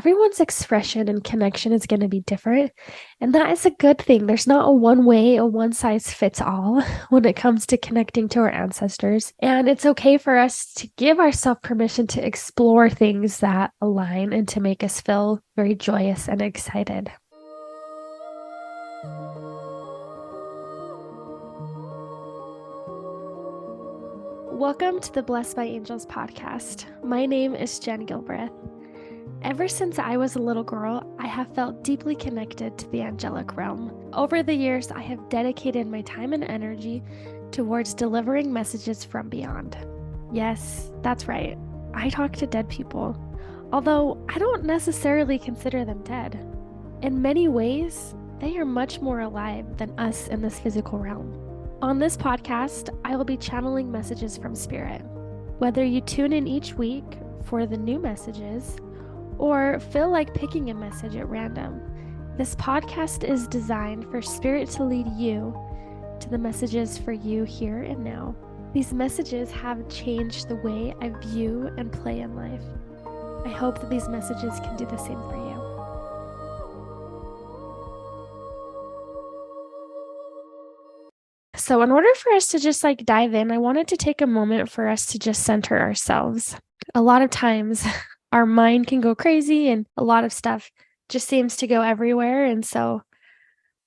everyone's expression and connection is going to be different. And that is a good thing. There's not a one way, a one size fits all when it comes to connecting to our ancestors. And it's okay for us to give ourselves permission to explore things that align and to make us feel very joyous and excited. Welcome to the Blessed by Angels podcast. My name is Jenn Gilbreth. Ever since I was a little girl, I have felt deeply connected to the angelic realm. Over the years, I have dedicated my time and energy towards delivering messages from beyond. Yes, that's right. I talk to dead people, although I don't necessarily consider them dead. In many ways, they are much more alive than us in this physical realm. On this podcast, I will be channeling messages from Spirit. Whether you tune in each week for the new messages or feel like picking a message at random, this podcast is designed for Spirit to lead you to the messages for you here and now. These messages have changed the way I view and play in life. I hope that these messages can do the same for you. So in order for us to just dive in, I wanted to take a moment for us to just center ourselves. A lot of times our mind can go crazy and a lot of stuff just seems to go everywhere. And so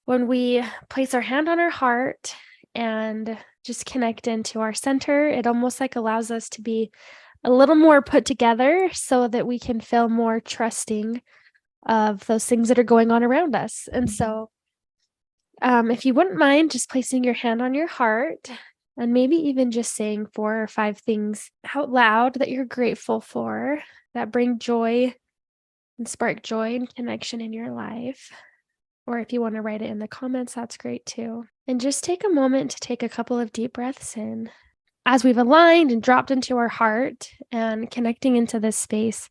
when we place our hand on our heart and just connect into our center, it almost allows us to be a little more put together so that we can feel more trusting of those things that are going on around us. And so if you wouldn't mind just placing your hand on your heart and maybe even just saying 4 or 5 things out loud that you're grateful for, that bring joy and spark joy and connection in your life. Or if you want to write it in the comments, that's great too. And just take a moment to take a couple of deep breaths in. As we've aligned and dropped into our heart and connecting into this space,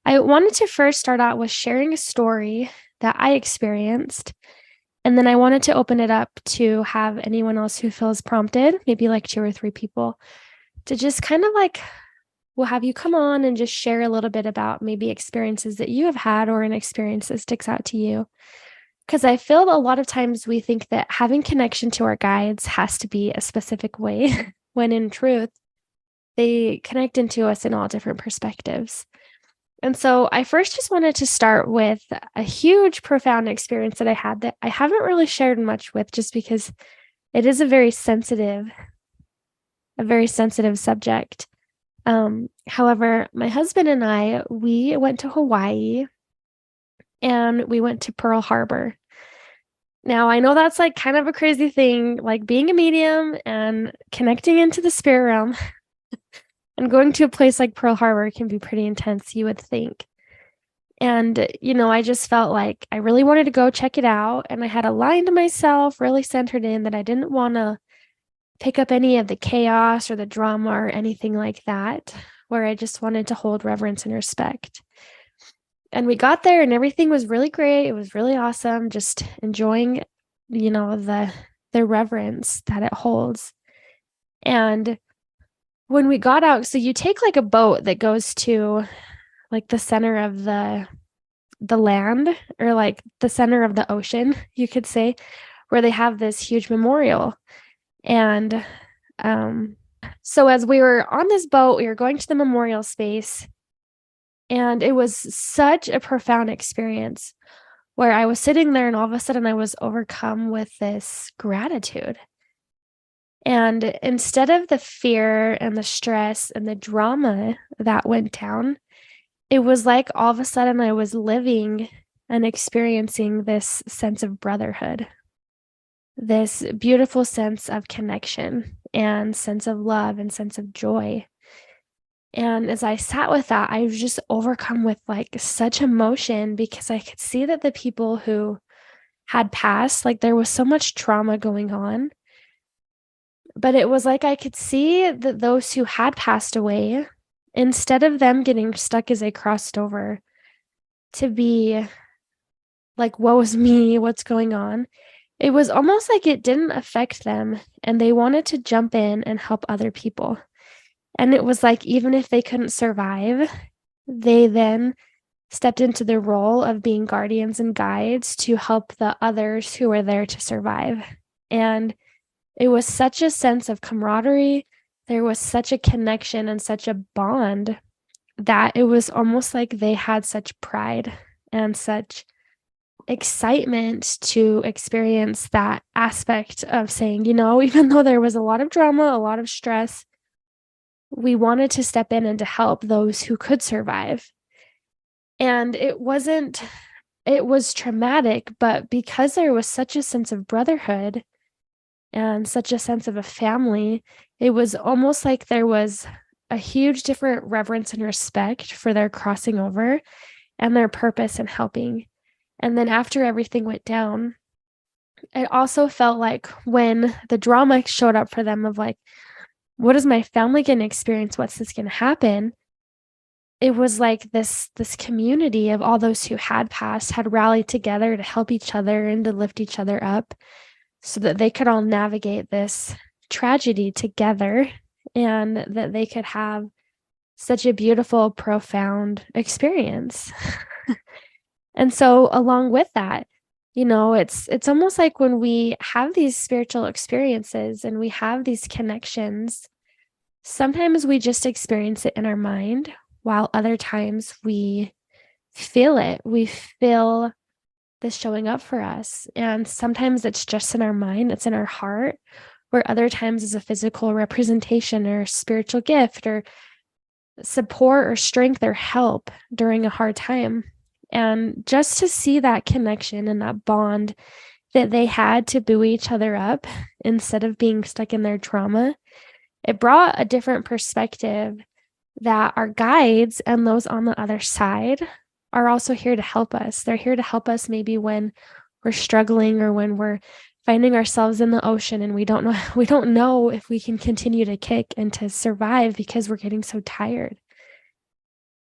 I wanted to first start out with sharing a story that I experienced. And then I wanted to open it up to have anyone else who feels prompted, maybe 2 or 3 people, to just kind of we'll have you come on and just share a little bit about maybe experiences that you have had or an experience that sticks out to you. Because I feel a lot of times we think that having connection to our guides has to be a specific way, when in truth, they connect into us in all different perspectives. And so I first just wanted to start with a huge, profound experience that I had that I haven't really shared much with, just because it is a very sensitive subject. However, my husband and I, we went to Hawaii and we went to Pearl Harbor. Now, I know that's kind of a crazy thing, being a medium and connecting into the spirit realm. And going to a place like Pearl Harbor can be pretty intense, you would think. And, I just felt like I really wanted to go check it out. And I had aligned myself, really centered in that I didn't want to pick up any of the chaos or the drama or anything like that, where I just wanted to hold reverence and respect. And we got there and everything was really great. It was really awesome. Just enjoying, the reverence that it holds. And when we got out, so you take a boat that goes to the center of the land, or the center of the ocean, you could say, where they have this huge memorial. And so as we were on this boat, we were going to the memorial space, and it was such a profound experience where I was sitting there and all of a sudden I was overcome with this gratitude. And instead of the fear and the stress and the drama that went down, it was all of a sudden I was living and experiencing this sense of brotherhood, this beautiful sense of connection and sense of love and sense of joy. And as I sat with that, I was just overcome with such emotion, because I could see that the people who had passed, there was so much trauma going on. But it was I could see that those who had passed away, instead of them getting stuck as they crossed over to be woe is me, what's going on? It was almost it didn't affect them, and they wanted to jump in and help other people. And it was even if they couldn't survive, they then stepped into the role of being guardians and guides to help the others who were there to survive. And it was such a sense of camaraderie. There was such a connection and such a bond that it was almost like they had such pride and such excitement to experience that aspect of saying, even though there was a lot of drama, a lot of stress, we wanted to step in and to help those who could survive. And it was traumatic, but because there was such a sense of brotherhood and such a sense of a family, it was almost like there was a huge different reverence and respect for their crossing over and their purpose in helping. And then after everything went down, it also felt like when the drama showed up for them of like, what is my family going to experience? What's this going to happen? It was like this community of all those who had passed had rallied together to help each other and to lift each other up so that they could all navigate this tragedy together and that they could have such a beautiful, profound experience. And so along with that, it's almost like when we have these spiritual experiences and we have these connections, sometimes we just experience it in our mind, while other times we feel it. We feel this showing up for us. And sometimes it's just in our mind, it's in our heart, where other times is a physical representation or spiritual gift or support or strength or help during a hard time. And just to see that connection and that bond that they had to buoy each other up instead of being stuck in their trauma, it brought a different perspective that our guides and those on the other side are also here to help us. They're here to help us maybe when we're struggling or when we're finding ourselves in the ocean and we don't know if we can continue to kick and to survive because we're getting so tired.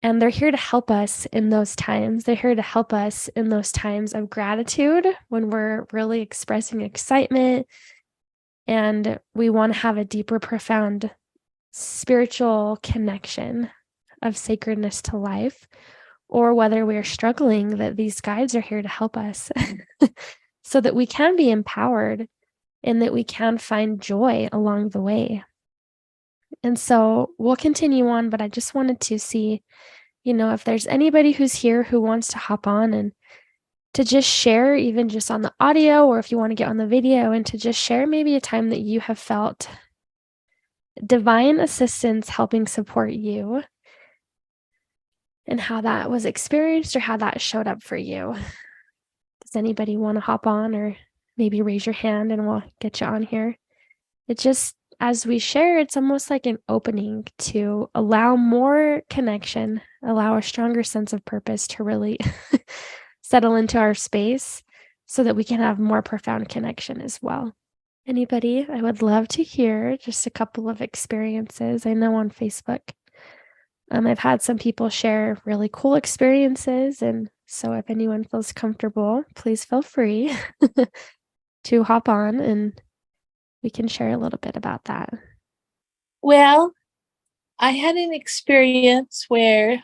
And they're here to help us in those times. They're here to help us in those times of gratitude when we're really expressing excitement and we want to have a deeper, profound spiritual connection of sacredness to life, or whether we're struggling, that these guides are here to help us so that we can be empowered and that we can find joy along the way. And so we'll continue on, but I just wanted to see, if there's anybody who's here who wants to hop on and to just share, even just on the audio, or if you want to get on the video and to just share maybe a time that you have felt divine assistance helping support you and how that was experienced or how that showed up for you. Does anybody want to hop on or maybe raise your hand and we'll get you on here? It just, as we share, it's almost like an opening to allow more connection, allow a stronger sense of purpose to really settle into our space so that we can have more profound connection as well. Anybody? I would love to hear just a couple of experiences. I know on Facebook, I've had some people share really cool experiences. And so if anyone feels comfortable, please feel free to hop on and we can share a little bit about that. Well, I had an experience where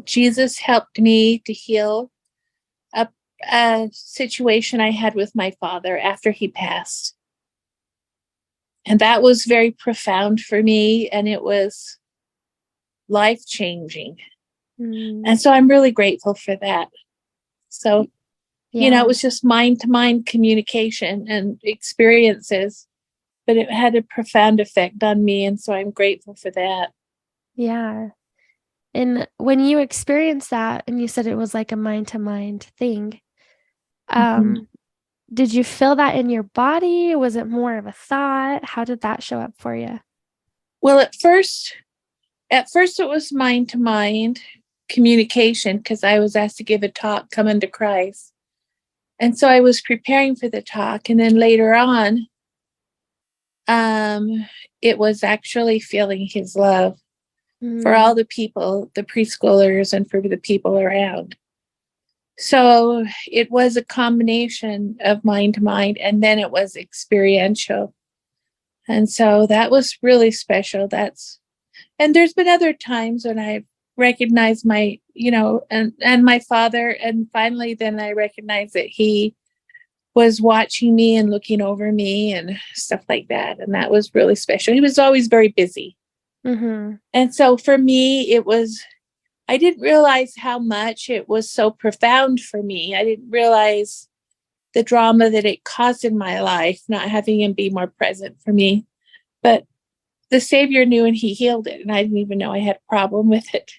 Jesus helped me to heal a situation I had with my father after he passed. And that was very profound for me, and it was life-changing. And so I'm really grateful for that. So, it was just mind-to-mind communication and experiences, but it had a profound effect on me. And so I'm grateful for that. Yeah. And when you experienced that, and you said it was like a mind-to-mind thing, did you feel that in your body? Was it more of a thought? How did that show up for you? Well, at first it was mind-to-mind communication because I was asked to give a talk, Come Unto Christ. And so I was preparing for the talk. And then later on, it was actually feeling his love for all the people, the preschoolers, and for the people around. So it was a combination of mind to mind, and then it was experiential. And so that was really special. And there's been other times when I've recognize my, and my father. And finally, then I recognized that he was watching me and looking over me and stuff like that. And that was really special. He was always very busy. Mm-hmm. And so for me, I didn't realize how much it was so profound for me. I didn't realize the drama that it caused in my life, not having him be more present for me. But the Savior knew and he healed it. And I didn't even know I had a problem with it.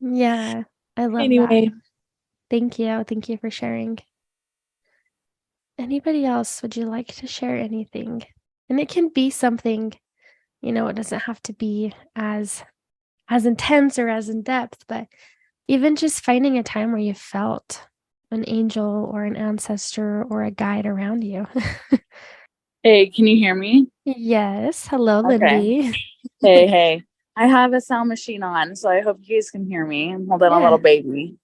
Yeah, I love that. Anyway, Thank you. Thank you for sharing. Anybody else, would you like to share anything? And it can be something, it doesn't have to be as intense or as in depth, but even just finding a time where you felt an angel or an ancestor or a guide around you. Hey, can you hear me? Yes. Hello, Okay. Lindy. Hey. I have a sound machine on, so I hope you guys can hear me. I'm holding a little baby.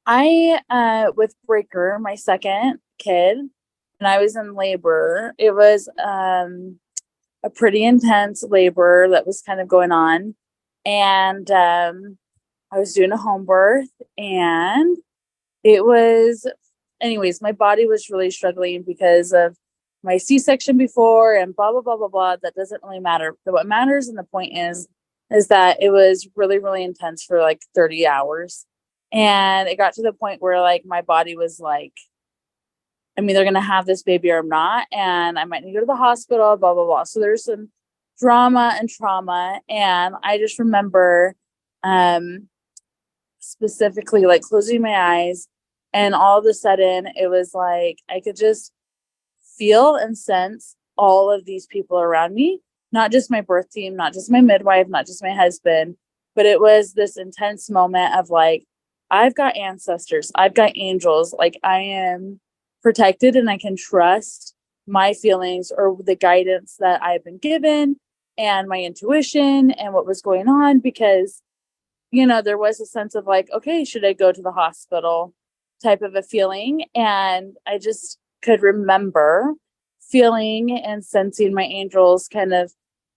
I with Breaker, my second kid, and I was in labor. It was a pretty intense labor that was kind of going on. And I was doing a home birth, and it was, anyways, my body was really struggling because of my C-section before and blah, blah, blah, blah, blah. That doesn't really matter. But what matters, and the point is that it was really, really intense for like 30 hours. And it got to the point where like my body was like, I'm either going to have this baby or I'm not. And I might need to go to the hospital, blah, blah, blah. So there's some drama and trauma. And I just remember specifically like closing my eyes, and all of a sudden it was like I could just feel and sense all of these people around me, not just my birth team, not just my midwife, not just my husband, but it was this intense moment of like, I've got ancestors, I've got angels, like I am protected and I can trust my feelings or the guidance that I've been given and my intuition and what was going on, because there was a sense of like, okay, should I go to the hospital type of a feeling. And I just could remember feeling and sensing my angels kind of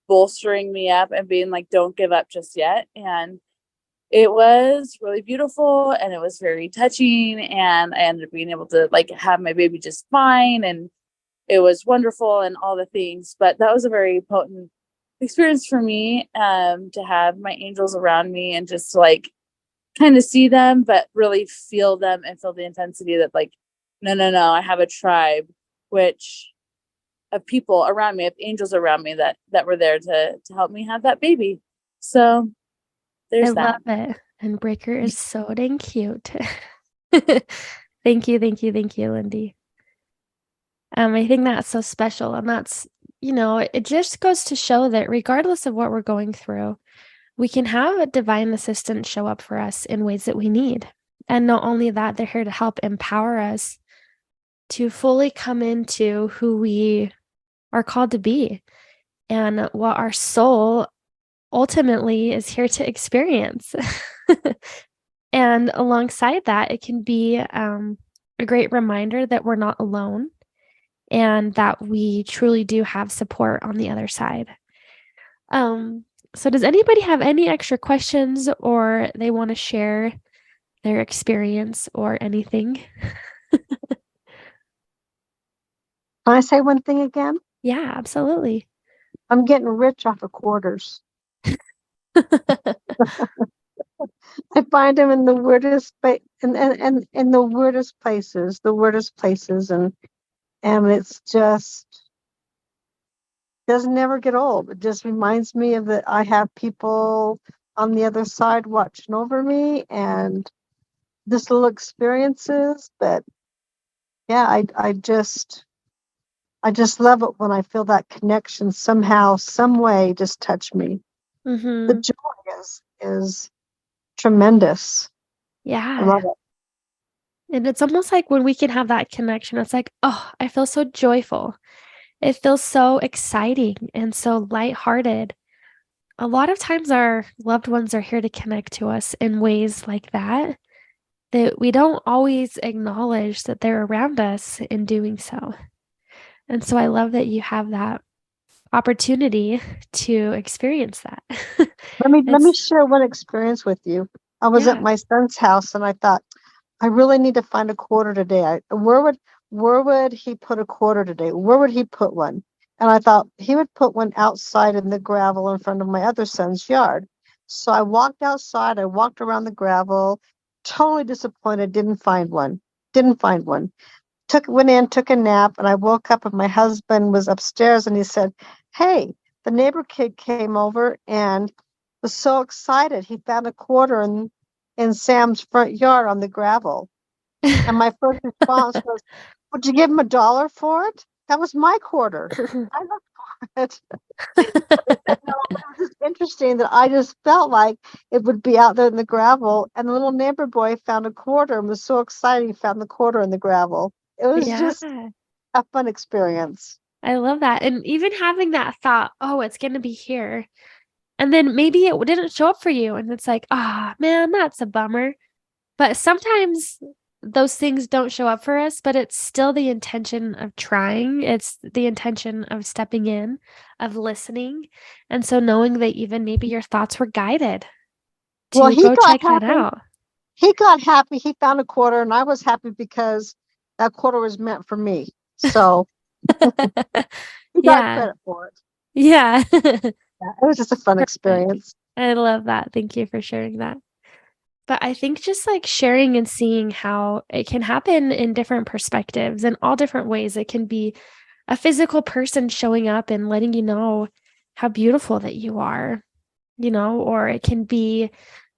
bolstering me up and being like, don't give up just yet. And it was really beautiful and it was very touching. And I ended up being able to like have my baby just fine. And it was wonderful and all the things. But that was a very potent experience for me, to have my angels around me and just like kind of see them, but really feel them and feel the intensity that like, no, I have a tribe, which of people around me, of angels around me that were there to help me have that baby. So there's I that. love it. And Breaker is so dang cute. Thank you, Lindy. I think that's so special. And that's, it just goes to show that regardless of what we're going through, we can have a divine assistant show up for us in ways that we need. And not only that, they're here to help empower us to fully come into who we are called to be and what our soul ultimately is here to experience. And alongside that, it can be a great reminder that we're not alone and that we truly do have support on the other side. So does anybody have any extra questions or they want to share their experience or anything? Can I say one thing again? Yeah, absolutely. I'm getting rich off of quarters. I find them in the weirdest and in the weirdest places, and it's just doesn't never get old. It just reminds me of that I have people on the other side watching over me, and this little experiences. But yeah, I just love it when I feel that connection somehow, some way, just touch me. Mm-hmm. The joy is tremendous. Yeah. I love it. And it's almost like when we can have that connection, it's like, oh, I feel so joyful. It feels so exciting and so lighthearted. A lot of times our loved ones are here to connect to us in ways like that we don't always acknowledge that they're around us in doing so. And so I love that you have that opportunity to experience that. Let me It's, share one experience with you. I was at yeah. my son's house and I thought, I really need to find a quarter today. Where would he put a quarter today? Where would he put one? And I thought he would put one outside in the gravel in front of my other son's yard. So I walked outside, I walked around the gravel, totally disappointed, didn't find one. Didn't find one. Went in, took a nap, and I woke up and my husband was upstairs and he said, "Hey, the neighbor kid came over and was so excited. He found a quarter in Sam's front yard on the gravel." And my first response was, "Would you give him $1 for it? That was my quarter. I looked for it." No, it was just interesting that I just felt like it would be out there in the gravel. And the little neighbor boy found a quarter and was so excited he found the quarter in the gravel. It was Yeah. just a fun experience. I love that. And even having that thought, oh, it's going to be here. And then maybe it didn't show up for you. And it's like, ah, man, that's a bummer. But sometimes those things don't show up for us, but it's still the intention of trying. It's the intention of stepping in, of listening. And so knowing that even maybe your thoughts were guided Well, to go check that out. He got happy. He found a quarter, and I was happy because that quarter was meant for me. So he got Yeah. credit for it. Yeah. Yeah, it was just a fun Perfect. experience. I love that. Thank you for sharing that. But I think just like sharing and seeing how it can happen in different perspectives and all different ways. It can be a physical person showing up and letting you know how beautiful that you are, or it can be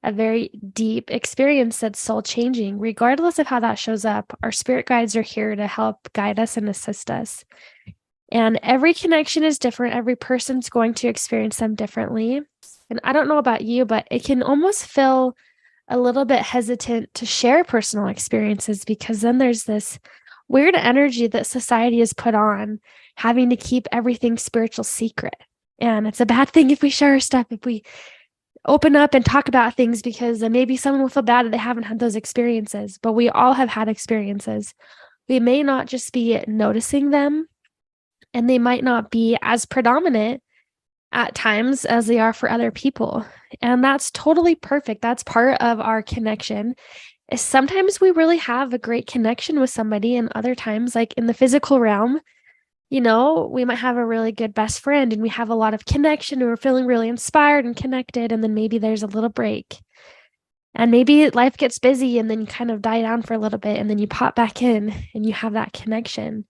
a very deep experience that's soul changing. Regardless of how that shows up, our spirit guides are here to help guide us and assist us. And every connection is different. Every person's going to experience them differently. And I don't know about you, but it can almost feel a little bit hesitant to share personal experiences because then there's this weird energy that society has put on having to keep everything spiritual secret. And it's a bad thing if we share our stuff, if we open up and talk about things, because then maybe someone will feel bad that they haven't had those experiences. But we all have had experiences. We may not just be noticing them, and they might not be as predominant at times as they are for other people. And that's totally perfect. That's part of our connection. Is sometimes we really have a great connection with somebody, and other times, like in the physical realm, we might have a really good best friend and we have a lot of connection and we're feeling really inspired and connected. And then maybe there's a little break. And maybe life gets busy and then you kind of die down for a little bit and then you pop back in and you have that connection.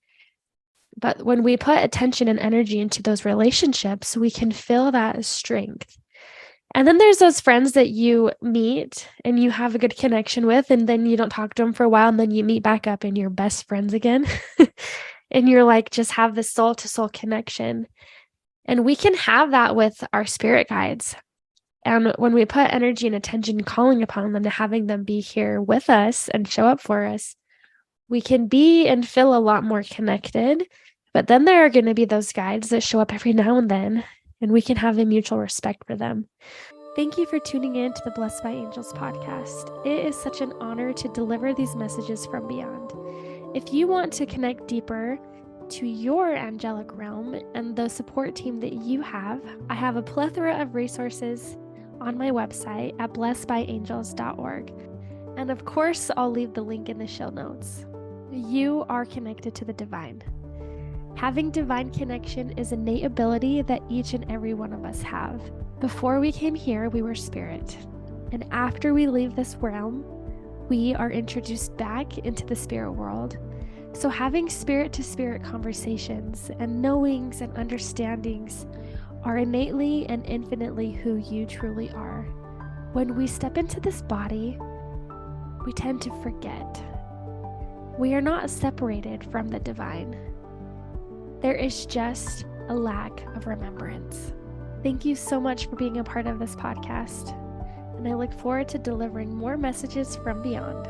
But when we put attention and energy into those relationships, we can feel that strength. And then there's those friends that you meet and you have a good connection with, and then you don't talk to them for a while, and then you meet back up and you're best friends again. And you're like, just have this soul to soul connection. And we can have that with our spirit guides. And when we put energy and attention calling upon them, to having them be here with us and show up for us, we can be and feel a lot more connected. But then there are going to be those guides that show up every now and then, and we can have a mutual respect for them. Thank you for tuning in to the Blessed by Angels podcast. It is such an honor to deliver these messages from beyond. If you want to connect deeper to your angelic realm and the support team that you have, I have a plethora of resources on my website at blessedbyangels.org. And of course, I'll leave the link in the show notes. You are connected to the divine. Having divine connection is an innate ability that each and every one of us have. Before we came here, we were spirit. And after we leave this realm, we are introduced back into the spirit world. So having spirit to spirit conversations and knowings and understandings are innately and infinitely who you truly are. When we step into this body, we tend to forget. We are not separated from the divine. There is just a lack of remembrance. Thank you so much for being a part of this podcast, and I look forward to delivering more messages from beyond.